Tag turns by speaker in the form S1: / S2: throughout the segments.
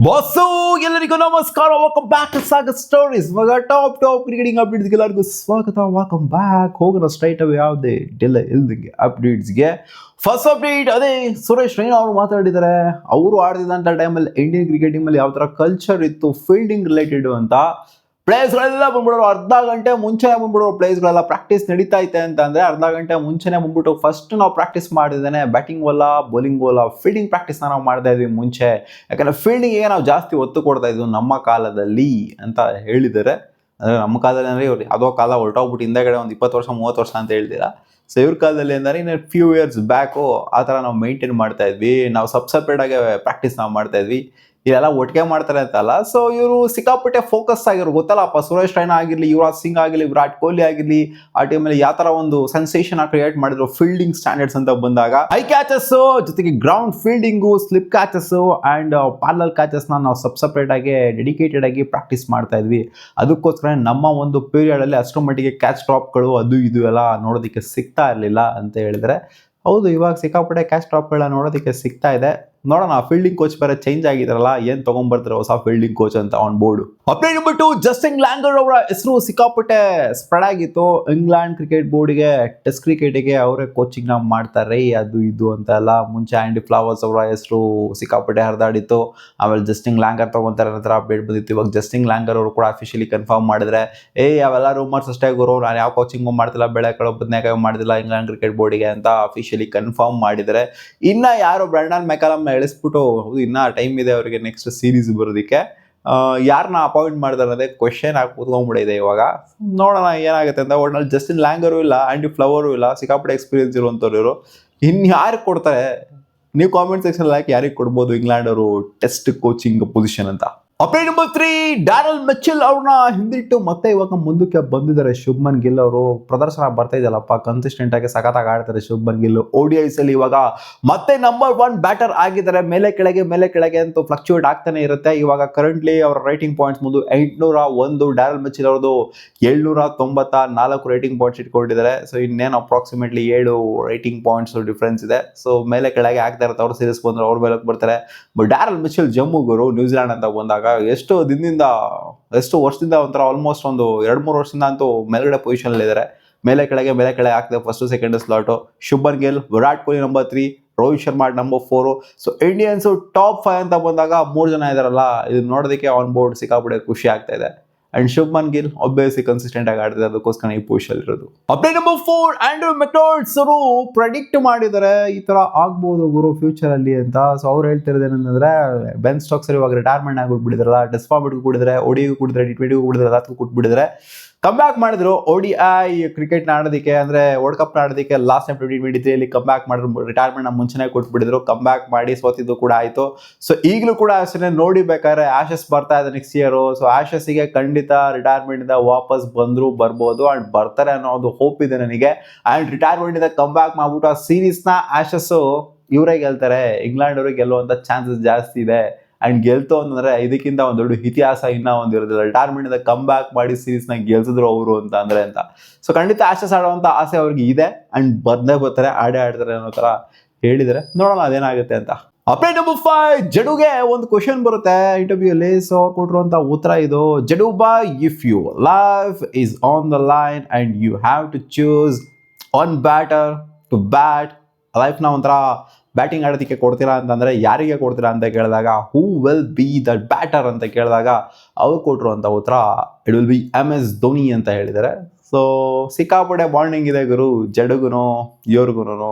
S1: Boss ಎಲ್ಲರಿಗೂ ನಮಸ್ಕಾರ. Welcome back to Sagar Stories. ಮಗ ಟಾಪ್ ಕ್ರಿಕೆಟಿಂಗ್ ಅಪ್ಡೇಟ್ಸ್ಗೆ ಎಲ್ಲರಿಗೂ ಸ್ವಾಗತ. Welcome back. ಹೋಗೋಣ ಸ್ಟ್ರೈಟ್ ಅವೇ ಯಾವುದೇ ಡಿಲೇ ಇಲ್ದಂಗೆ ಅಪ್ಡೇಟ್ಸ್ಗೆ. ಫಸ್ಟ್ ಅಪ್ಡೇಟ್ ಅದೇ ಸುರೇಶ್ ರೈನಾ ಅವರು ಮಾತಾಡಿದ್ದಾರೆ. ಅವರು ಆಡ್ತಿದ್ದಂಥ ಟೈಮಲ್ಲಿ ಇಂಡಿಯನ್ ಕ್ರಿಕೆಟ್ ಟೀಮಲ್ಲಿ ಯಾವ ಥರ ಕಲ್ಚರ್ ಇತ್ತು ಫೀಲ್ಡಿಂಗ್ ರಿಲೇಟೆಡ್ ಅಂತ. ಪ್ಲೇಸ್ಗಳೆಲ್ಲ ಬಂದ್ಬಿಡೋರು, ಅರ್ಧ ಗಂಟೆ ಮುಂಚೆನೇ ಬಂದ್ಬಿಡೋರು. ಪ್ಲೇಸ್ಗಳೆಲ್ಲ ಪ್ರಾಕ್ಟೀಸ್ ನಡೀತಾ ಐತೆ ಅಂತ ಅಂದರೆ ಅರ್ಧ ಗಂಟೆ ಮುಂಚೆನೇ ಬಂದ್ಬಿಟ್ಟು ಫಸ್ಟ್ ನಾವು ಪ್ರಾಕ್ಟೀಸ್ ಮಾಡಿದ್ದೇನೆ ಬ್ಯಾಟಿಂಗ್ ವಲ್ಲ ಬೌಲಿಂಗ್ ವಲ್ಲ ಫೀಲ್ಡಿಂಗ್ ಪ್ರಾಕ್ಟೀಸ್ನ ನಾವು ಮಾಡ್ತಾ ಇದ್ವಿ ಮುಂಚೆ. ಯಾಕಂದರೆ ಫೀಲ್ಡಿಂಗಿಗೆ ನಾವು ಜಾಸ್ತಿ ಒತ್ತು ಕೊಡ್ತಾ ಇದ್ವಿ ನಮ್ಮ ಕಾಲದಲ್ಲಿ ಅಂತ ಹೇಳಿದ್ದಾರೆ. ಅಂದರೆ ನಮ್ಮ ಕಾಲದಲ್ಲಿ ಅಂದರೆ ಇವ್ರು ಯಾವುದೋ ಕಾಲ ಹೊರಟೋಗ್ಬಿಟ್ಟು ಹಿಂದೆಗಡೆ ಒಂದು 20 ವರ್ಷ 30 ವರ್ಷ ಅಂತ ಹೇಳ್ತೀರಾ. ಸೊ ಇವ್ರ ಕಾಲದಲ್ಲಿ ಅಂದರೆ ಇನ್ನು ಫ್ಯೂ ಇಯರ್ಸ್ ಬ್ಯಾಕು ಆ ಥರ ನಾವು ಮೇಂಟೈನ್ ಮಾಡ್ತಾ ಇದ್ವಿ. ನಾವು ಸಪ್ರೇಟಾಗಿ ಪ್ರಾಕ್ಟೀಸ್ ನಾವು ಮಾಡ್ತಾ ಇದ್ವಿ. ಇದೆಲ್ಲ ಒಟ್ಟಿಗೆ ಮಾಡ್ತಾರೆ ಅಂತಲ್ಲ. ಸೊ ಇವರು ಸಿಕ್ಕಾಪಟ್ಟೆ ಫೋಕಸ್ ಆಗಿರೋ ಗೊತ್ತಲ್ಲಪ್ಪ. ಸುರೇಶ್ ರೈನಾ ಆಗಿರಲಿ, ಯುವರಾಜ್ ಸಿಂಗ್ ಆಗಿರಲಿ, ವಿರಾಟ್ ಕೊಹ್ಲಿ ಆಗಿರಲಿ, ಆ ಟೀಮಲ್ಲಿ ಯಾವ ಥರ ಒಂದು ಸೆನ್ಸೇಷನ್ ಕ್ರಿಯೇಟ್ ಮಾಡಿದ್ರು ಫೀಲ್ಡಿಂಗ್ ಸ್ಟ್ಯಾಂಡರ್ಡ್ಸ್ ಅಂತ ಬಂದಾಗ. ಹೈ ಕ್ಯಾಚಸ್ ಜೊತೆಗೆ ground fielding, slip catches and ಪಾರ್ಲರ್ ಕ್ಯಾಚಸ್ನ ನಾವು ಸಪ್ರೇಟ್ ಆಗಿ ಡೆಡಿಕೇಟೆಡ್ ಆಗಿ ಪ್ರಾಕ್ಟೀಸ್ ಮಾಡ್ತಾ ಇದ್ವಿ. ಅದಕ್ಕೋಸ್ಕರ ನಮ್ಮ ಒಂದು ಪೀರಿಯಡಲ್ಲಿ ಅಷ್ಟರ ಮಟ್ಟಿಗೆ ಕ್ಯಾಚ್ ಡ್ರಾಪ್ಗಳು ಅದು ಇದು ಎಲ್ಲ ನೋಡೋದಕ್ಕೆ ಸಿಗ್ತಾ ಇರಲಿಲ್ಲ ಅಂತ ಹೇಳಿದ್ರೆ ಹೌದು. ಇವಾಗ ಸಿಕ್ಕಾಪಟ್ಟೆ ಕ್ಯಾಚ್ ಡ್ರಾಪ್ಗಳನ್ನ ನೋಡೋದಕ್ಕೆ ಸಿಗ್ತಾ ಇದೆ. ನೋಡೋಣ, ಫೀಲ್ಡಿಂಗ್ ಕೋಚ್ ಬೇರೆ ಚೇಂಜ್ ಆಗಿದಾರಲ್ಲ, ಏನ್ ತಗೊಂಡ್ಬರ್ತಾರೆ ಹೊಸ ಫೀಲ್ಡಿಂಗ್ ಕೋಚ್ ಅಂತ ಆನ್ ಬೋರ್ಡ್. ಅಪ್ಡೇಟ್ ಬಂದ್ಬಿಟ್ಟು ಜಸ್ಟಿನ್ ಲ್ಯಾಂಗರ್ ಅವರ ಹೆಸರು ಸಿಕ್ಕಾಪಟ್ಟೆ ಸ್ಪ್ರೆಡ್ ಆಗಿತ್ತು. ಇಂಗ್ಲೆಂಡ್ ಕ್ರಿಕೆಟ್ ಬೋರ್ಡ್ಗೆ ಟೆಸ್ಟ್ ಕ್ರಿಕೆಟಿಗೆ ಅವರೇ ಕೋಚಿಂಗ್ ನ ಮಾಡ್ತಾರೆ ಅದು ಇದು ಅಂತ ಎಲ್ಲ. ಮುಂಚೆ ಆಂಡಿ ಫ್ಲವರ್ಸ್ ಅವರ ಹೆಸರು ಸಿಕ್ಕಾಪಟ್ಟೆ ಹರಿದಾಡಿತ್ತು. ಆಮೇಲೆ ಜಸ್ಟಿನ್ ಲ್ಯಾಂಗರ್ ತಗೊಂತಾರೆ ಅಂತ ಅಪ್ಡೇಟ್ ಬಂದಿತ್ತು. ಇವಾಗ ಜಸ್ಟಿನ್ ಲ್ಯಾಂಗರ್ ಅವರು ಕೂಡ ಅಫಿಷಿಯಲಿ ಕನ್ಫರ್ಮ್ ಮಾಡಿದ್ರೆ ಅವೆಲ್ಲ ರೂಮರ್ಸ್ ಅಷ್ಟೇ ಗುರು, ನಾನು ಯಾವ ಕೋಚಿಂಗು ಮಾಡ್ತಿಲ್ಲ, ಬೆಳೆಗಳು ಬದನೆಕಾಯಿ ಮಾಡ್ತಿಲ್ಲ ಇಂಗ್ಲೆಂಡ್ ಕ್ರಿಕೆಟ್ ಬೋರ್ಡಿಗೆ ಅಂತ ಅಫಿಷಿಯಲಿ ಕನ್ಫರ್ಮ್ ಮಾಡಿದರೆ. ಇನ್ನ ಯಾರು ಬ್ರ್ಯಾಂಡನ್ ಮೆಕಲಮ್ ಎಳಿಸ್ಬಿಟ್ಟು ಇನ್ನ ಟೈಮ್ ಇದೆ ಅವರಿಗೆ ನೆಕ್ಸ್ಟ್ ಸೀರೀಸ್ ಬರೋದಕ್ಕೆ. ಯಾರನ್ನ ಅಪಾಯಿಂಟ್ ಮಾಡ್ತಾರೆ ಅದೇ ಕ್ವೆಶನ್ ಆಗಿ ಕೂತ್ಕೊಂಡ್ಬಿಟ್ಟಿದೆ ಇವಾಗ. ನೋಡೋಣ ಏನಾಗುತ್ತೆ ಅಂತ. ಒಟ್ನಲ್ಲಿ ಜಸ್ಟಿನ್ ಲ್ಯಾಂಗರು ಇಲ್ಲ, ಆಂಡಿ ಫ್ಲವರು ಇಲ್ಲ, ಸಿಕ್ಕಾಪಟ್ಟೆ ಎಕ್ಸ್ಪೀರಿಯನ್ಸ್ ಇರುವಂಥವ್ರು ಇವರು. ಇನ್ಯಾರು ಕೊಡ್ತಾರೆ? ನೀವು ಕಾಮೆಂಟ್ ಸೆಕ್ಷನ್ ಹಾಕಿ ಯಾರಿಗೆ ಕೊಡ್ಬೋದು ಇಂಗ್ಲೆಂಡ್ ಅವರು ಟೆಸ್ಟ್ ಕೋಚಿಂಗ್ ಪೊಸಿಷನ್ ಅಂತ. ಅಪ್ಡೇಟ್ ನಂಬರ್ 3, ಡ್ಯಾರಲ್ ಮಿಚೆಲ್ ಅವ್ರನ್ನ ಹಿಂದಿಟ್ಟು ಮತ್ತೆ ಇವಾಗ ಮುಂದಕ್ಕೆ ಬಂದಿದ್ದಾರೆ. ಶುಭ್ಮನ್ ಗಿಲ್ ಅವರು ಪ್ರದರ್ಶನ ಬರ್ತಾ ಇದೆಯಲ್ಲಪ್ಪ, ಕನ್ಸಿಸ್ಟೆಂಟ್ ಆಗಿ ಸಖತ್ತಾಗಿ ಆಡ್ತಾರೆ ಶುಭ್ಮನ್ ಗಿಲ್. ODIs ಅಲ್ಲಿ ಇವಾಗ ಮತ್ತೆ ನಂಬರ್ 1 ಬ್ಯಾಟರ್ ಆಗಿದ್ದಾರೆ. ಮೇಲೆ ಕೆಳಗೆ ಅಂತ ಫ್ಲಕ್ಚುಯೇಟ್ ಆಗ್ತಾನೆ ಇರುತ್ತೆ. ಇವಾಗ ಕರೆಂಟ್ಲಿ ಅವರ ರೈಟಿಂಗ್ ಪಾಯಿಂಟ್ಸ್ ಮುಂದೆ 801, ಡ್ಯಾರಲ್ ಮಿಚೆಲ್ ಅವ್ರದ್ದು 794 ರೈಟಿಂಗ್ ಪಾಯಿಂಟ್ಸ್ ಇಟ್ಕೊಂಡಿದ್ದಾರೆ. ಸೊ ಇನ್ನೇನು ಅಪ್ರಾಕ್ಸಿಮೇಟ್ಲಿ 7 ರೈಟಿಂಗ್ ಪಾಯಿಂಟ್ಸ್ ಡಿಫ್ರೆನ್ಸ್ ಇದೆ. ಸೊ ಮೇಲೆ ಕೆಳಗೆ ಆಗ್ತಾ ಇರುತ್ತೆ. ಅವ್ರು ಸೀರೀಸ್ ಬಂದ್ರೆ ಅವ್ರ ಮೇಲೆ ಬರ್ತಾರೆ. ಬಟ್ ಡ್ಯಾರಲ್ ಮಿಚೆಲ್ ಜಮ್ಮುಗರು ನ್ಯೂಜಿಲ್ಯಾಂಡ್ ಅಂತ ಬಂದಾಗ ಎಷ್ಟು ವರ್ಷದಿಂದ ಒಂಥರ ಆಲ್ಮೋಸ್ಟ್ ಒಂದು 2-3 ವರ್ಷದಿಂದ ಅಂತೂ ಮೇಲ್ಗಡೆ ಪೊಸಿಷನ್ ಇದ್ದಾರೆ. ಮೇಲೆ ಕೆಳಗೆ ಆಗ್ತದೆ first second slot. Shubman Gill, Virat Kohli number 3, Rohit Sharma number 4. So Indians top 5 ಅಂತ ಬಂದಾಗ 3 ಜನ ಇದಾರಲ್ಲ, ಇದು ನೋಡೋದಕ್ಕೆ ಆನ್ ಬೋರ್ಡ್ ಸಿಕ್ಕಾಪಟ್ಟೆ ಖುಷಿ ಆಗ್ತಾ ಇದೆ. ಅಂಡ್ ಶುಭ್ಮನ್ ಗಿಲ್ ಒಬ್ಬಿಯಸ್ಲಿ ಕನ್ಸಿಸ್ಟೆಂಟ್ ಆಗಿ ಆಡ್ತಿದೆ, ಅದಕ್ಕೋಸ್ಕರ ಈ ಪೊಸಿಷನ್ ಇರೋದು. ಅಪ್ಡೇಟ್ ನಂಬರ್ 4, ಆಂಡ್ರೂ ಮೆಕ್ಡೊನಾಲ್ಡ್ಸ್ ಅವರು ಪ್ರೆಡಿಕ್ಟ್ ಮಾಡಿದ್ದಾರೆ ಈ ತರ ಆಗ್ಬೋದು ಗುರು ಫ್ಯೂಚರ್ ಅಲ್ಲಿ ಅಂತ. ಸೊ ಅವ್ರು ಹೇಳ್ತಿರೋದು ಏನಂದ್ರೆ ಬೆನ್ ಸ್ಟೋಕ್ಸ್ ಇವಾಗ ರಿಟೈರ್ಮೆಂಟ್ ಆಗಿಬಿಟ್ಟಿದ್ರಲ್ಲ, ಟೆಸ್ಟ್ ಫಾರ್ಮೆಟ್ಗೂ ಕೊಡಿದ್ರೆ, ODIಗೂ ಕೊಡಿದ್ರೆ, T20ಗೂ ಕೊಡಿದ್ರೆ, ಅದಕ್ಕೂ ಕೊಟ್ಬಿಟ್ಟಿದ್ರೆ. ಕಮ್ ಬ್ಯಾಕ್ ಮಾಡಿದ್ರು ODI ಕ್ರಿಕೆಟ್ ಆಡೋದಕ್ಕೆ, ಅಂದ್ರೆ ವರ್ಲ್ಡ್ ಕಪ್ ಆಡೋದಕ್ಕೆ. ಲಾಸ್ಟ್ ಟೈಮ್ 2023 ಕಮ್ ಬ್ಯಾಕ್ ಮಾಡಿದ್ರು. ರಿಟೈರ್ಮೆಂಟ್ ಮುಂಚೆನೇ ಕೊಟ್ಬಿಟ್ಟಿದ್ರು. ಕಮ್ ಬ್ಯಾಕ್ ಮಾಡಿ ಸೋತಿದ್ದು ಕೂಡ ಆಯ್ತು. ಸೊ ಈಗಲೂ ಕೂಡ ಅಷ್ಟೇ ನೋಡಿ. ಬೇಕಾದ್ರೆ ಆಶಸ್ ಬರ್ತಾ ಇದೆ ನೆಕ್ಸ್ಟ್ ಇಯರ್. ಸೊ ಆಶಸ್ಗೆ ಖಂಡಿತ ರಿಟೈರ್ಮೆಂಟ್ ಇಂದ ವಾಪಸ್ ಬರ್ಬೋದು ಅಂಡ್ ಬರ್ತಾರೆ ಅನ್ನೋ ಒಂದು ಹೋಪ್ ಇದೆ ನನಗೆ. ಅಂಡ್ ರಿಟೈರ್ಮೆಂಟ್ ಇಂದ ಕಮ್ ಬ್ಯಾಕ್ ಮಾಡ್ಬಿಟ್ಟು ಆ ಸೀರೀಸ್ ನ ಆಶಸ್ ಇವರೇ ಗೆಲ್ತಾರೆ. ಇಂಗ್ಲೆಂಡ್ ಅವರಿಗೆ ಗೆಲ್ಲುವಂತ ಚಾನ್ಸಸ್ ಜಾಸ್ತಿ ಇದೆ. ಅಂಡ್ ಗೆಲ್ತು ಅಂತಂದ್ರೆ ಇದಕ್ಕಿಂತ ಒಂದು ದೊಡ್ಡ ಇತಿಹಾಸ ಇನ್ನ ಒಂದು ಇರೋದಿಲ್ಲ. ರಿಟೈರ್ಮೆಂಟ್ ಇಂದ ಕಮ್ ಬ್ಯಾಕ್ ಮಾಡಿ ಸೀರೀಸ್ ನ ಗೆಲ್ಸಿದ್ರು ಅವರು ಅಂತ ಅಂದ್ರೆ ಅಂತ. ಸೊ ಖಂಡಿತ ಆಶಸ್ ಆಡುವಂತ ಆಸೆ ಅವ್ರಿಗೆ ಇದೆ. ಅಂಡ್ ಬರ್ತಾರೆ, ಆಡ್ತಾರೆ ಅನ್ನೋ ತರ ಹೇಳಿದ್ರೆ ನೋಡೋಣ ಅದೇನಾಗುತ್ತೆ ಅಂತ. ಅಪ್ಡೇಟ್ ನಂಬರ್ 5, ಜಡುಗೆ ಒಂದು ಕ್ವಶನ್ ಬರುತ್ತೆ ಇಂಟರ್ವ್ಯೂ ಅಲ್ಲಿ. ಸೊ ಅವ್ರು ಕೊಟ್ಟಿರುವಂತ ಉತ್ತರ ಇದು. ಜಡು ಬಾಯ್, if you life is on the line and you have to choose one batter to bat, ಲೈಫ್ನ ಒಂಥರ ಬ್ಯಾಟಿಂಗ್ ಆಡೋದಕ್ಕೆ ಕೊಡ್ತೀರಾ ಅಂತಂದರೆ ಯಾರಿಗೆ ಕೊಡ್ತೀರಾ ಅಂತ ಕೇಳಿದಾಗ, who will be that batter ಅಂತ ಕೇಳಿದಾಗ ಅವ್ರು ಕೊಟ್ಟಿರುವಂಥ ಉತ್ತರ it will be MS Dhoni ಅಂತ ಹೇಳಿದ್ದಾರೆ. ಸೊ ಸಿಕ್ಕಾಪಟ್ಟೆ ಬಾಂಡಿಂಗ್ ಇದೆ ಗುರು ಜಡುಗುನು ಇವ್ರಿಗೂ,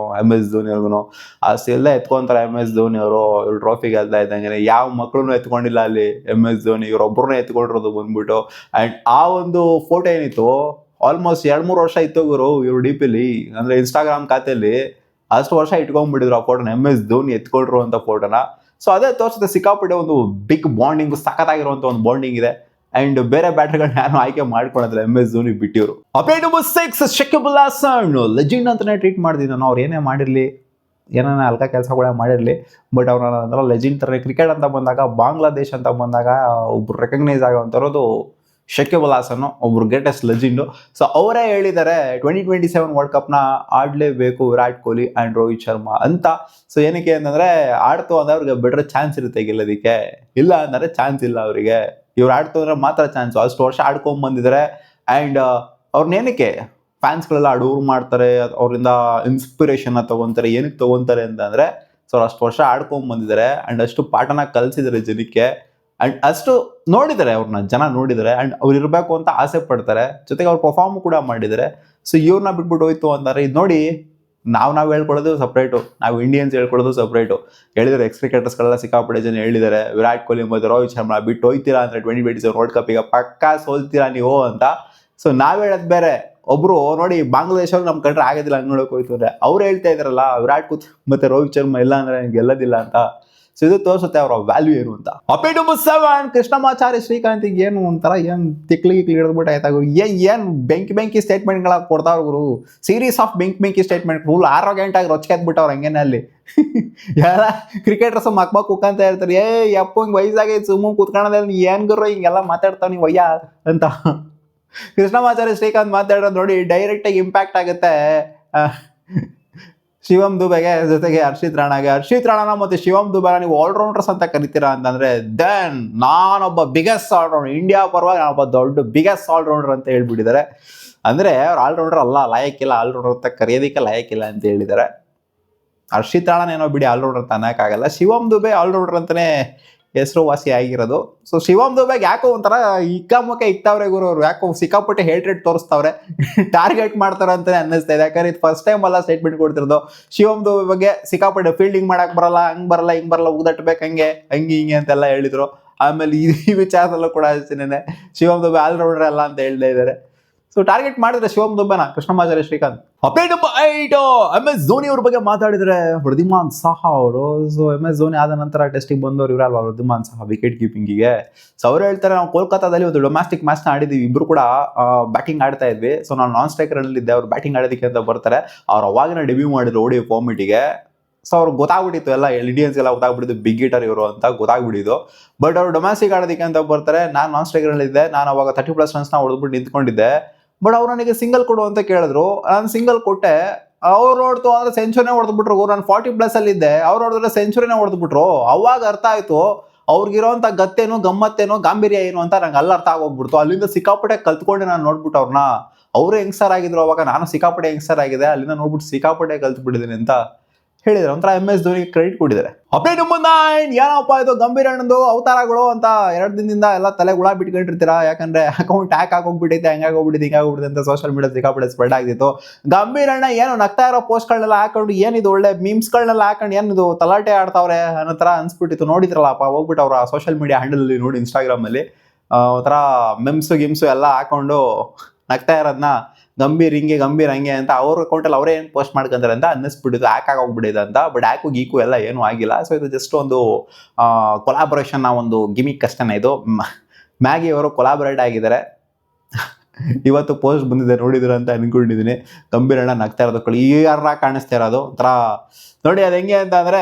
S1: MS ಧೋನಿ ಅವ್ರಿಗೂ. ಅಷ್ಟೆಲ್ಲ ಎತ್ಕೊಂತಾರೆ MS ಧೋನಿ ಅವರು. ಇವ್ರು ಟ್ರೋಫಿ ಗೆಲ್ತಾ ಇದ್ದಂಗೆ ಯಾವ ಮಕ್ಕಳನ್ನು ಎತ್ಕೊಂಡಿಲ್ಲ ಅಲ್ಲಿ MS ಧೋನಿ. ಇವರೊಬ್ಬರನ್ನೇ ಎತ್ಕೊಂಡಿರೋದು ಬಂದ್ಬಿಟ್ಟು. ಆ್ಯಂಡ್ ಆ ಒಂದು ಫೋಟೋ ಏನಿತ್ತು ಆಲ್ಮೋಸ್ಟ್ 2-3 ವರ್ಷ ಇತ್ತು ಗುರು ಇವರು DPಲಿ, ಅಂದರೆ ಇನ್ಸ್ಟಾಗ್ರಾಮ್ ಖಾತೆಯಲ್ಲಿ ಅಷ್ಟು ವರ್ಷ ಇಟ್ಕೊಂಡ್ಬಿಟ್ಟಿದ್ರು ಆ ಫೋಟೋನ, MS ಧೋನಿ ಎತ್ಕೊಳ್ರು ಅಂತ ಫೋಟೋನ. ಸೊ ಅದೇ ತೋರಿಸುತ್ತೆ ಸಿಕ್ಕಾಪಟ್ಟೆ ಒಂದು ಬಿಗ್ ಬಾಂಡಿಂಗ್, ಸಖತ್ತಾಗಿರುವಂಥ ಒಂದು ಬಾಂಡಿಂಗ್ ಇದೆ. ಅಂಡ್ ಬೇರೆ ಬ್ಯಾಟರ್ಗಳನ್ನ ಯಾರು ಆಯ್ಕೆ ಮಾಡ್ಕೊಳೋದಿಲ್ಲ MS ಧೋನಿ ಬಿಟ್ಟಿವರು. Update number 6, Shakib Al Hasan legend ಅಂತಾನೆ ಟ್ರೀಟ್ ಮಾಡಿದೀನಿ ನಾನು. ಅವ್ರು ಏನೇ ಮಾಡಿರಲಿ, ಏನಾನ ಅಲ್ಕ ಕೆಲಸಗಳೇ ಮಾಡಿರಲಿ, ಬಟ್ ಅವ್ರನ್ನ ಲೆಜೆಂಡ್ ಥರ. ಕ್ರಿಕೆಟ್ ಅಂತ ಬಂದಾಗ, ಬಾಂಗ್ಲಾದೇಶ್ ಅಂತ ಬಂದಾಗ ಒಬ್ರು ರೆಕಗ್ನೈಸ್ ಆಗೋವಂಥರೋದು ಶಕೀಬ್ ಅಲ್ ಹಾಸನ್ ಒಬ್ರು ಗ್ರೇಟೆಸ್ಟ್ ಲೆಜೆಂಡು. ಸೊ ಅವರೇ ಹೇಳಿದ್ದಾರೆ 2027 ವರ್ಲ್ಡ್ ಕಪ್ನ ಆಡಲೇಬೇಕು ವಿರಾಟ್ ಕೊಹ್ಲಿ ಆ್ಯಂಡ್ ರೋಹಿತ್ ಶರ್ಮಾ ಅಂತ. ಸೊ ಏನಕ್ಕೆ ಅಂತಂದರೆ ಆಡ್ತು ಅಂದರೆ ಅವ್ರಿಗೆ ಬೆಟರ್ ಚಾನ್ಸ್ ಇರುತ್ತೆ ಗೆಲ್ಲೋದಕ್ಕೆ, ಇಲ್ಲ ಅಂದರೆ ಚಾನ್ಸ್ ಇಲ್ಲ ಅವರಿಗೆ. ಇವ್ರು ಆಡ್ತು ಅಂದರೆ ಮಾತ್ರ ಚಾನ್ಸು. ಅಷ್ಟು ವರ್ಷ ಆಡ್ಕೊಂಬಂದಿದ್ದಾರೆ ಆ್ಯಂಡ್ ಅವ್ರನ್ನೇನಕ್ಕೆ ಫ್ಯಾನ್ಸ್ಗಳೆಲ್ಲ ಅಡೂರು ಮಾಡ್ತಾರೆ, ಅವರಿಂದ ಇನ್ಸ್ಪಿರೇಷನ್ನ ತೊಗೊತಾರೆ. ಏನಕ್ಕೆ ತೊಗೊತಾರೆ ಅಂತಂದರೆ ಸೊ ಅಷ್ಟು ವರ್ಷ ಆಡ್ಕೊಂಬಂದಿದ್ದಾರೆ ಆ್ಯಂಡ್ ಅಷ್ಟು ಪಾಠನ ಕಲಿಸಿದ್ದಾರೆ ಜನಕ್ಕೆ ಆ್ಯಂಡ್ ಅಷ್ಟು ನೋಡಿದ್ದಾರೆ, ಅವ್ರನ್ನ ಜನ ನೋಡಿದ್ದಾರೆ ಆ್ಯಂಡ್ ಅವ್ರು ಇರಬೇಕು ಅಂತ ಆಸೆ ಪಡ್ತಾರೆ. ಜೊತೆಗೆ ಅವ್ರು ಪರ್ಫಾರ್ಮ್ ಕೂಡ ಮಾಡಿದ್ದಾರೆ. ಸೊ ಇವ್ರನ್ನ ಬಿಟ್ಬಿಟ್ಟು ಹೋಯ್ತು ಅಂತಾರೆ. ಇದು ನೋಡಿ, ನಾವು ಹೇಳ್ಕೊಳ್ಳೋದು ಸಪ್ರೇಟು, ನಾವು ಇಂಡಿಯನ್ಸ್ ಹೇಳ್ಕೊಳ್ಳೋದು ಸಪ್ರೇಟು. ಹೇಳಿದ್ದಾರೆ ಎಕ್ಸ್ ಕ್ರಿಕೆಟರ್ಸ್ಗಳೆಲ್ಲ ಸಿಕ್ಕಾಪಟ್ಟೆ ಜನ ಹೇಳಿದ್ದಾರೆ, ವಿರಾಟ್ ಕೊಹ್ಲಿ ಮತ್ತು ರೋಹಿತ್ ಶರ್ಮಾ ಬಿಟ್ಟು ಹೋಯ್ತೀರಾ ಅಂದರೆ 2027 ವರ್ಲ್ಡ್ ಕಪ್ಪಿಗೆ ಪಕ್ಕಾ ಸೋಲ್ತೀರಾ ನೀವು ಅಂತ. ಸೊ ನಾವು ಹೇಳೋದು ಬೇರೆ. ಒಬ್ರು ನೋಡಿ ಬಾಂಗ್ಲಾದೇಶವ್ರು ನಮ್ಮ ಕಂಡ್ರೆ ಆಗೋದಿಲ್ಲ ಹಂಗೆ ನೋಡೋಕೆ ಹೋಯ್ತು ಅಂದರೆ, ಅವ್ರು ಹೇಳ್ತಾ ಇದ್ದಾರಲ್ಲ ವಿರಾಟ್ ಕೊಹ್ಲಿ ಮತ್ತು ರೋಹಿತ್ ಶರ್ಮಾ ಇಲ್ಲ ಅಂದರೆ ಗೆಲ್ಲೋದಿಲ್ಲ ಅಂತ. ಸೊ ಇದು ತೋರಿಸುತ್ತೆ ಅವರ ವ್ಯಾಲ್ಯೂ ಏನು ಅಂತ. ಅಪೇಟ್ ನಂಬರ್ 7 ಕೃಷ್ಣಮಾಚಾರಿ ಶ್ರೀಕಾಂತ್ ಏನು ಒಂಥರ ಏನು ತಿಕ್ಲಿಗೆ ಹಿಡಿದ್ಬಿಟ್ಟು ಆಯ್ತಾಗ ಏನು ಬೆಂಕಿ ಸ್ಟೇಟ್ಮೆಂಟ್ಗಳ ಕೊಡ್ತಾವ್ರು ಗುರು. ಸೀರೀಸ್ ಆಫ್ ಬೆಂಕಿ ಸ್ಟೇಟ್ಮೆಂಟ್ ಫುಲ್ ಆರೋಗ್ಯಂಟಾಗಿ ರೊಚ್ಕೆದ್ಬಿಟ್ಟವ್ರು ಹಂಗೇನೆ ಅಲ್ಲಿ. ಯಾರ ಕ್ರಿಕೆಟರ್ಸ್ ಮಕ್ಬ ಕುಕ್ಕಂತ ಇರ್ತಾರೆ, ಯಪ್ಪ ಹಿಂಗೆ ವಯಸ್ಸಾಗೈತೆ ಸುಮ್ಮ ಕುತ್ಕೊಳ್ಳೋದ್ರಲ್ಲಿ ಏನು ಗುರು ಹಿಂಗೆಲ್ಲ ಮಾತಾಡ್ತಾವ ನೀವು ವಯ್ಯ ಅಂತ. ಕೃಷ್ಣಮಾಚಾರಿ ಶ್ರೀಕಾಂತ್ ಮಾತಾಡೋದು ನೋಡಿ ಡೈರೆಕ್ಟಾಗಿ ಇಂಪ್ಯಾಕ್ಟ್ ಆಗುತ್ತೆ ಶಿವಮ್ ದುಬೆಗೆ, ಜೊತೆಗೆ ಹರ್ಷಿತ್ ರಾಣಾನ ಮತ್ತು ಶಿವಮ್ ದುಬೆನ ನೀವು ಆಲ್ರೌಂಡರ್ಸ್ ಅಂತ ಕರಿತೀರಾ ಅಂತಂದ್ರೆ ದೆನ್ ನಾನೊಬ್ಬ ಬಿಗ್ಗೆಸ್ಟ್ ಆಲ್ರೌಂಡರ್, ಇಂಡಿಯಾ ಪರವಾಗಿ ನಾನೊಬ್ಬ ದೊಡ್ಡ ಬಿಗ್ಗೆಸ್ಟ್ ಆಲ್ರೌಂಡರ್ ಅಂತ ಹೇಳ್ಬಿಟ್ಟಿದ್ದಾರೆ. ಅಂದರೆ ಅವ್ರು ಆಲ್ರೌಂಡರ್ ಅಲ್ಲ, ಲಾಯಕ್ಕಿಲ್ಲ, ಆಲ್ರೌಂಡರ್ ಅಂತ ಕರೆಯೋದಕ್ಕೆ ಲಾಯಕ್ಕಿಲ್ಲ ಅಂತ ಹೇಳಿದ್ದಾರೆ. ಹರ್ಷಿತ್ ರಾಣನ್ ಏನೋ ಬಿಡಿ ಆಲ್ರೌಂಡರ್ ಅಂತ ಅನ್ನೋಕ್ಕಾಗಲ್ಲ. ಶಿವಮ್ ದುಬೆ ಆಲ್ರೌಂಡರ್ ಅಂತಲೇ ಹೆಸರುವಾಸಿ ಆಗಿರೋದು. ಸೊ ಶಿವಮ್ ದುಬೆಗೆ ಯಾಕೋ ಒಂಥರ ಇಕ್ಕಮುಖ ಇಕ್ತಾವ್ರೆ ಗುರು ಅವರು, ಯಾಕೋ ಸಿಕ್ಕಾಪಟ್ಟೆ ಹೇಟ್ರೇಟ್ ತೋರಿಸ್ತಾವ್ರೆ, ಟಾರ್ಗೆಟ್ ಮಾಡ್ತಾರೆ ಅಂತಲೇ ಅನ್ನಿಸ್ತಾ ಇದೆ. ಯಾಕಂದ್ರೆ ಇದು ಫಸ್ಟ್ ಟೈಮ್ ಅಲ್ಲ ಸ್ಟೇಟ್ಮೆಂಟ್ ಕೊಡ್ತಿರೋದು. ಶಿವಮ್ ದುಬೆ ಬಗ್ಗೆ ಸಿಕ್ಕಾಪಟ್ಟೆ ಫೀಲ್ಡಿಂಗ್ ಮಾಡಕ್ ಬರಲ್ಲ, ಹಂಗೆ ಬರಲ್ಲ ಹಿಂಗೆ ಬರಲ್ಲ, ಉಗ್ದಟ್ಬೇಕು ಹಂಗೆ ಹಿಂಗೆ ಅಂತೆಲ್ಲ ಹೇಳಿದ್ರು. ಆಮೇಲೆ ಈ ವಿಚಾರದಲ್ಲೂ ಕೂಡ ಅಷ್ಟೇನೆ ಶಿವಮ್ ದುಬೆ ಆಲ್ರೌಂಡರ್ ಅಲ್ಲ ಅಂತ ಹೇಳ್ತಾ ಇದ್ದಾರೆ. ಸೊ ಟಾರ್ಗೆಟ್ ಮಾಡಿದ್ರೆ ಶಿವಮ್ ದುಬೆನ ಕೃಷ್ಣಮಾಚಾರಿ ಶ್ರೀಕಾಂತ್. ಅಪೇಟ್ ನಂಬರ್ 8 MS ಧೋನಿ ಅವ್ರ ಬಗ್ಗೆ ಮಾತಾಡಿದ್ರೆ ವೃದ್ಧಿಮಾನ್ ಸಾಹಾ ಅವರು. ಸೊ MS ಧೋನಿ ಆದ ನಂತರ ಟೆಸ್ಟಿಗೆ ಬಂದವರು ಇವರಲ್ವಾ ವೃದ್ಧಿಮಾನ್ ಸಾಹಾ ವಿಕೆಟ್ ಕೀಪಿಂಗಿಗೆ. ಸೊ ಅವ್ರು ಹೇಳ್ತಾರೆ, ನಾವು ಕೋಲ್ಕತ್ತಾದಲ್ಲಿ ಒಂದು ಡೊಮ್ಯಾಸ್ಟಿಕ್ ಮ್ಯಾಚ್ನ ಆಡಿದ್ವಿ, ಇಬ್ರು ಕೂಡ ಬ್ಯಾಟಿಂಗ್ ಆಡ್ತಾ ಇದ್ವಿ. ಸೊ ನಾನು ನಾನ್ ಸ್ಟ್ರೈಕರ್ನಲ್ಲಿದ್ದೆ, ಅವ್ರು ಬ್ಯಾಟಿಂಗ್ ಆಡೋದಕ್ಕೆ ಅಂತ ಬರ್ತಾರೆ. ಅವ್ರು ಅವಾಗಿನ ಡೆಬ್ಯೂ ಮಾಡಿದ್ರು ODI ಫಾರ್ಮೆಟಿಗೆ. ಸೊ ಅವ್ರಿಗೆ ಗೊತ್ತಾಗ್ಬಿಟ್ಟಿತ್ತು, ಎಲ್ಲ ಇಂಡಿಯನ್ಸ್ ಎಲ್ಲ ಗೊತ್ತಾಗ್ಬಿಟ್ಟಿದ್ದು ಬಿಗ್ ಹಿಟರ್ ಇವರು ಅಂತ ಗೊತ್ತಾಗ್ಬಿಟ್ಟಿದ್ದು. ಬಟ್ ಅವ್ರು ಡೊಮ್ಯಾಸ್ಟಿಕ್ ಆಡೋದಕ್ಕೆ ಅಂತ ಬರ್ತಾರೆ. ನಾನು ನಾನ್ ಸ್ಟ್ರೈಕರ್ನಲ್ಲಿದ್ದೆ, ನಾನು ಅವಾಗ 30+ ರನ್ಸ್ನ ಹೊಡೆದ್ಬಿಟ್ಟು ನಿಂತ್ಕೊಂಡಿದ್ದೆ. ಬಟ್ ಅವ್ರು ನನಗೆ ಸಿಂಗಲ್ ಕೊಡು ಅಂತ ಕೇಳಿದ್ರು, ನಾನು ಸಿಂಗಲ್ ಕೊಟ್ಟೆ. ಅವ್ರು ನೋಡ್ತು ಅಂದ್ರೆ ಸೆಂಚುರಿನೇ ಹೊಡೆದ್ಬಿಟ್ರು. ನಾನು 40+ ಅಲ್ಲಿದ್ದೆ, ಅವ್ರು ನೋಡಿದ್ರೆ ಸೆಂಚುರಿನೇ ಹೊಡೆದ್ಬಿಟ್ರು. ಅವಾಗ ಅರ್ಥ ಆಯ್ತು ಅವ್ರಿಗಿರೋಂಥ ಗತ್ತೇನು, ಗಮ್ಮತ್ತೇನು, ಗಾಂಭೀರ್ಯ ಏನು ಅಂತ ನಂಗೆ ಅಲ್ಲಿ ಅರ್ಥ ಆಗೋಗ್ಬಿಡ್ತು. ಅಲ್ಲಿಂದ ಸಿಕ್ಕಾಪಟ್ಟೆ ಕಲ್ತ್ಕೊಂಡೆ ನಾನು ನೋಡ್ಬಿಟ್ಟು ಅವ್ರನ್ನ. ಅವರು ಯಂಗ್ಸ್ಟರ್ ಆಗಿದ್ರು ಅವಾಗ, ನಾನು ಸಿಕ್ಕಾಪಟ್ಟೆ ಯಂಗ್ಸ್ಟರ್ ಆಗಿದೆ, ಅಲ್ಲಿಂದ ನೋಡ್ಬಿಟ್ಟು ಸಿಕ್ಕಾಪಟ್ಟೆ ಕಲ್ತ್ಬಿಟ್ಟಿದ್ದೀನಿ ಅಂತ ಹೇಳಿದ್ರು. ಒಂಥರ MS ಧೋನಿ ಕ್ರೆಡಿಟ್ ಕೊಟ್ಟಿದ್ದಾರೆ. ಅಪೇಟ್ ನಂಬರ್ 9 ಏನಪ್ಪ ಇದು ಗಂಭೀರ್ ಅಣ್ಣಂದು ಅವತಾರಗಳು ಅಂತ 2 ದಿನದಿಂದ ಎಲ್ಲ ತಲೆ ಗುಳ ಬಿಟ್ಕೊಂಡಿರ್ತೀರಾ. ಯಾಕಂದ್ರೆ ಅಕೌಂಟ್ ಹ್ಯಾಕ್ ಆಗೋಗ್ಬಿಟ್ಟೈತೆ, ಹಂಗಾಗೋಗ್ಬಿಟ್ಟಿದೆ ಹಿಂಗಾಗೋಗ್ಬಿಟ್ಟಿದೆ ಅಂತ ಸೋಷಿಯಲ್ ಮೀಡಿಯಾ ಸಿಕ್ಕಾಪಟ್ಟೆ ಸ್ಪ್ರೆಡ್ ಆಗ್ತಿತ್ತು. ಗಂಭೀರ್ ಅಣ್ಣ ಏನು ನಗ್ತಾ ಇರೋ ಪೋಸ್ಟ್ಗಳನ್ನೆಲ್ಲ ಹಾಕೊಂಡು ಏನಿದು ಒಳ್ಳೆ ಮೀಮ್ಸ್ಗಳನ್ನೆಲ್ಲ ಹಾಕೊಂಡು ಏನಿದು ತಲಾಟೆ ಆಡ್ತಾವ್ರೆ ಅನ್ನೋ ಥರ ಅನ್ಸ್ಬಿಟ್ಟಿತ್ತು. ನೋಡಿದ್ರಲ್ಲಪ್ಪ ಹೋಗ್ಬಿಟ್ಟು ಅವರ ಸೋಷಿಯಲ್ ಮೀಡಿಯಾ ಹ್ಯಾಂಡಲಲ್ಲಿ ನೋಡಿ, ಇನ್ಸ್ಟಾಗ್ರಾಮಲ್ಲಿ ಒಂಥರ ಗಿಮ್ಸು ಎಲ್ಲ ಹಾಕೊಂಡು ನಗ್ತಾ ಇರೋದನ್ನ ಗಂಭೀರ್ ಹಂಗೆ ಅಂತ ಅವ್ರ ಅಕೌಂಟಲ್ಲಿ ಅವರೇ ಏನು ಪೋಸ್ಟ್ ಮಾಡ್ಕೊಂತಾರೆ ಅಂತ ಅನ್ನಿಸ್ಬಿಟ್ಟಿದ್ದು, ಹ್ಯಾಕ್ ಆಗೋಗ್ಬಿಟ್ಟಿದೆ ಅಂತ. ಬಟ್ ಹ್ಯಾಕು ಗೀಕು ಎಲ್ಲ ಏನೂ ಆಗಿಲ್ಲ. ಸೊ ಇದು ಜಸ್ಟ್ ಒಂದು ಕೊಲಾಬ್ರೇಷನ್ನ ಒಂದು ಗಿಮಿಕ್ ಅಷ್ಟೇ. ಇದು ಮ್ಯಾಗಿ ಅವರು ಕೊಲಾಬ್ರೇಟ್ ಆಗಿದ್ದಾರೆ. ಇವತ್ತು ಪೋಸ್ಟ್ ಬಂದಿದೆ, ನೋಡಿದ್ರು ಅಂತ ಅನ್ಕೊಂಡಿದ್ದೀನಿ. ಗಂಭೀರ್ ಅಣ್ಣ ನಗ್ತಾ ಇರೋದು ಕ್ಲಿಯರ್ ಕಾಣಿಸ್ತಾ ಇರೋದು ಒಂಥರ ನೋಡಿ. ಅದು ಹೆಂಗೆ ಅಂತ ಅಂದರೆ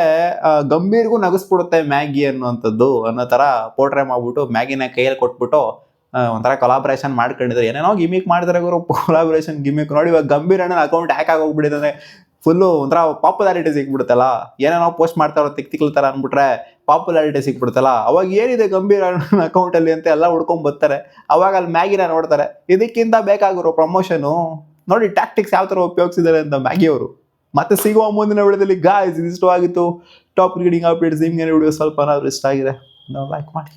S1: ಗಂಭೀರ್ಗೂ ನಗಿಸ್ಬಿಡುತ್ತೆ ಮ್ಯಾಗಿ ಅನ್ನೋ ಥರ ಪೋರ್ಟ್ರೇ ಮಾಡ್ಬಿಟ್ಟು ಮ್ಯಾಗಿನ ಕೈಯಲ್ಲಿ ಕೊಟ್ಬಿಟ್ಟು ಒಂಥರ ಕೊಲಾಬ್ರೇಷನ್ ಮಾಡ್ಕೊಂಡಿದ್ರು. ಏನೇನೋ ಗಿಮಿಕ್ ಮಾಡಿದ್ರೆ ಗುರು, ಕೊಲಾಬ್ರೇಷನ್ ಗಿಮಿಕ್ ನೋಡಿ. ಇವಾಗ ಗಂಭೀರ್ ಅಣ್ಣನ ಅಕೌಂಟ್ ಹ್ಯಾಕ್ ಆಗೋಗ್ಬಿಟ್ಟಿದೆ, ಫುಲ್ಲು ಒಂಥರ ಪಾಪ್ಯುಲಾರಿಟಿ ಸಿಕ್ಬಿಡುತ್ತಲ್ಲ. ಏನೇನೋ ಪೋಸ್ಟ್ ಮಾಡ್ತಾರೋ ತಿಕ್ತಿಕ್ಲ ಥರ ಅಂದ್ಬಿಟ್ರೆ ಪಾಪ್ಯುಲಾರಿಟಿ ಸಿಕ್ಬಿಡುತ್ತಲ್ಲ. ಅವಾಗ ಏನಿದೆ ಗಂಭೀರ್ ಅಣ್ಣನ ಅಕೌಂಟಲ್ಲಿ ಅಂತ ಎಲ್ಲ ಹುಡ್ಕೊಂಡ್ ಬರ್ತಾರೆ. ಅವಾಗ ಅಲ್ಲಿ ಮ್ಯಾಗಿನ ನೋಡ್ತಾರೆ. ಇದಕ್ಕಿಂತ ಬೇಕಾಗಿರೋ ಪ್ರಮೋಷನು ನೋಡಿ, ಟ್ಯಾಕ್ಟಿಕ್ಸ್ ಯಾವ ಥರ ಉಪಯೋಗಿಸಿದ್ದಾರೆ ಅಂತ ಮ್ಯಾಗಿ ಅವರು. ಮತ್ತೆ ಸಿಗುವ ಮುಂದಿನ ವಿಡಿಯೋದಲ್ಲಿ ಗಾಯ್ಸ್ ಇದಿಷ್ಟು ಆಗಿತ್ತು ಟಾಪ್ ಕ್ರಿಕೆಟಿಂಗ್ ಅಪ್ಡೇಟ್ಸ್. ನಿಮ್ಗೆ ವಿಡಿಯೋ ಸ್ವಲ್ಪ ಏನಾದರೂ ಇಷ್ಟ ಆಗಿದೆ ನಾವು ಲೈಕ್ ಮಾಡಿ.